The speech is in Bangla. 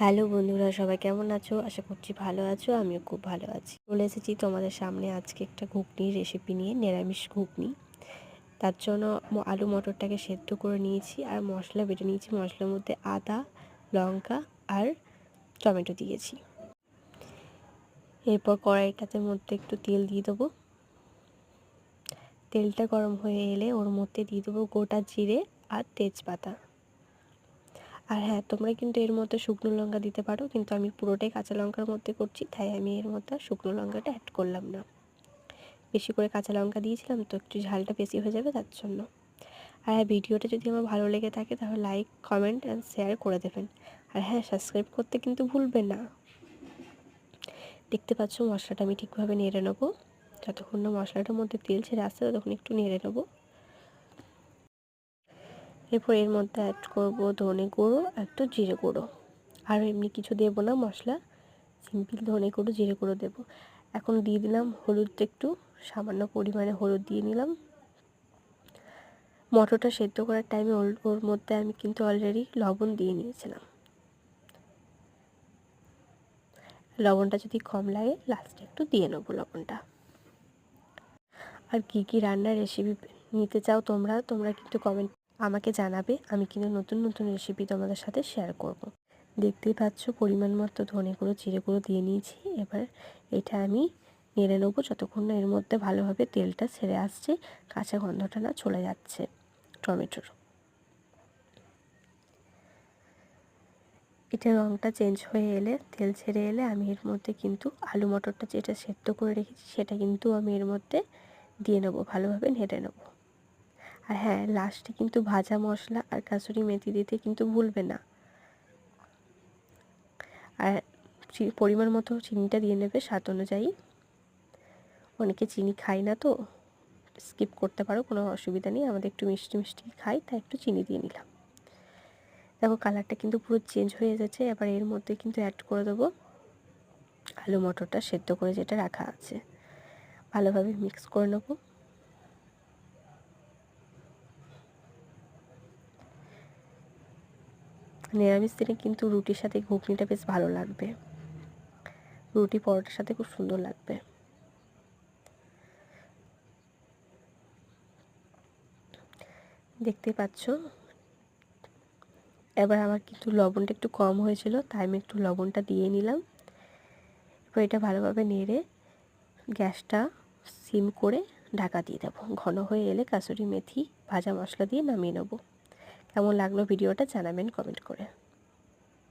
হ্যালো বন্ধুরা, সবাই কেমন আছো? আশা করছি ভালো আছো। আমিও খুব ভালো আছি। চলে এসেছি তোমাদের সামনে আজকে একটা ঘুগনির রেসিপি নিয়ে, নিরামিষ ঘুগনি। তার জন্য আলু মটরটাকে সেদ্ধ করে নিয়েছি আর মশলা বেটে নিয়েছি। মশলার মধ্যে আদা, লঙ্কা আর টমেটো দিয়েছি। এরপর কড়াইটাতে মধ্যে একটু তেল দিয়ে দেবো। তেলটা গরম হয়ে এলে ওর মধ্যে দিয়ে দেবো গোটা জিরে আর তেজপাতা। আর হ্যাঁ, তোমরা কিন্তু এর মধ্যে শুকনো লঙ্কা দিতে পারো, কিন্তু আমি পুরোটাই কাঁচা লঙ্কার মধ্যে করছি, তাই আমি এর মধ্যে শুকনো লঙ্কাটা অ্যাড করলাম না। বেশি করে কাঁচা লঙ্কা দিয়েছিলাম তো একটু ঝালটা বেশি হয়ে যাবে তার জন্য। আর হ্যাঁ, ভিডিওটা যদি আমার ভালো লেগে থাকে তাহলে লাইক, কমেন্ট অ্যান্ড শেয়ার করে দেবেন। আর হ্যাঁ, সাবস্ক্রাইব করতে কিন্তু ভুলবেন না। দেখতে পাচ্ছ মশলাটা আমি ঠিকভাবে নেড়ে নেবো। যতক্ষণ না মশলাটার মধ্যে তেল ছেড়ে আসছে ততক্ষণ একটু নেড়ে নেবো। এরপর এর মধ্যে অ্যাড করবো ধনে গুঁড়ো, একটু জিরে গুঁড়ো। আর এমনি কিছু দেবো না, মশলা সিম্পল ধনে গুঁড়ো, জিরে গুঁড়ো দেবো। এখন দিয়ে দিলাম হলুদ, একটু সামান্য পরিমাণে হলুদ দিয়ে নিলাম। মটরটা সেদ্ধ করার টাইমে ওর মধ্যে আমি কিন্তু অলরেডি লবণ দিয়ে নিয়েছিলাম। লবণটা যদি কম লাগে লাস্টে একটু দিয়ে নেবো লবণটা। আর কী কী রান্নার রেসিপি নিতে চাও তোমরা কিন্তু কমেন্ট আমাকে জানাবে। আমি কিন্তু নতুন নতুন রেসিপি তোমাদের সাথে শেয়ার করব। দেখতেই পাচ্ছ পরিমাণ মতো ধনে গুঁড়ো, জিরে গুঁড়ো দিয়ে নিয়েছি। এবার এটা আমি নেড়ে নেবো যতক্ষণ না এর মধ্যে ভালোভাবে তেলটা ছেড়ে আসছে, কাঁচা গন্ধটা না চলে যাচ্ছে টমেটোর। এটা রঙটা চেঞ্জ হয়ে এলে, তেল ছেড়ে এলে আমি এর মধ্যে কিন্তু আলু মটরটা যেটা সেদ্ধ করে রেখেছি সেটা কিন্তু আমি এর মধ্যে দিয়ে নেবো, ভালোভাবে নেড়ে নেবো। আর হ্যাঁ, লাস্টে কিন্তু ভাজা মশলা আর কাসুরি মেথি দিতে কিন্তু ভুলবে না। আর পরিমাণ মতো চিনিটা দিয়ে নেবে স্বাদ অনুযায়ী। অনেকে চিনি খায় না, তো স্কিপ করতে পারো, কোনো অসুবিধা নেই। আমাদের একটু মিষ্টি মিষ্টি খাই, তাই একটু চিনি দিয়ে নিলাম। দেখো কালারটা কিন্তু পুরো চেঞ্জ হয়ে যাচ্ছে। এবার এর মধ্যে কিন্তু অ্যাড করে দেবো আলু মটরটা সেদ্ধ করে যেটা রাখা আছে, ভালোভাবে মিক্স করে নেব। নিরামিষ দিনে কিন্তু রুটির সাথে ঘুগনিটা বেশ ভালো লাগবে, রুটি পরোটার সাথে খুব সুন্দর লাগবে। দেখতেই পাচ্ছ এবার আমার কিন্তু লবণটা একটু কম হয়েছিল, তাই আমি একটু লবণটা দিয়ে নিলাম। এবার এটা ভালোভাবে নেড়ে গ্যাসটা সিম করে ঢাকা দিয়ে দেবো। ঘন হয়ে এলে কাসুরি মেথি, ভাজা মশলা দিয়ে নামিয়ে নেব। কেমন লাগলো ভিডিওটা জানাবেন কমেন্ট করে।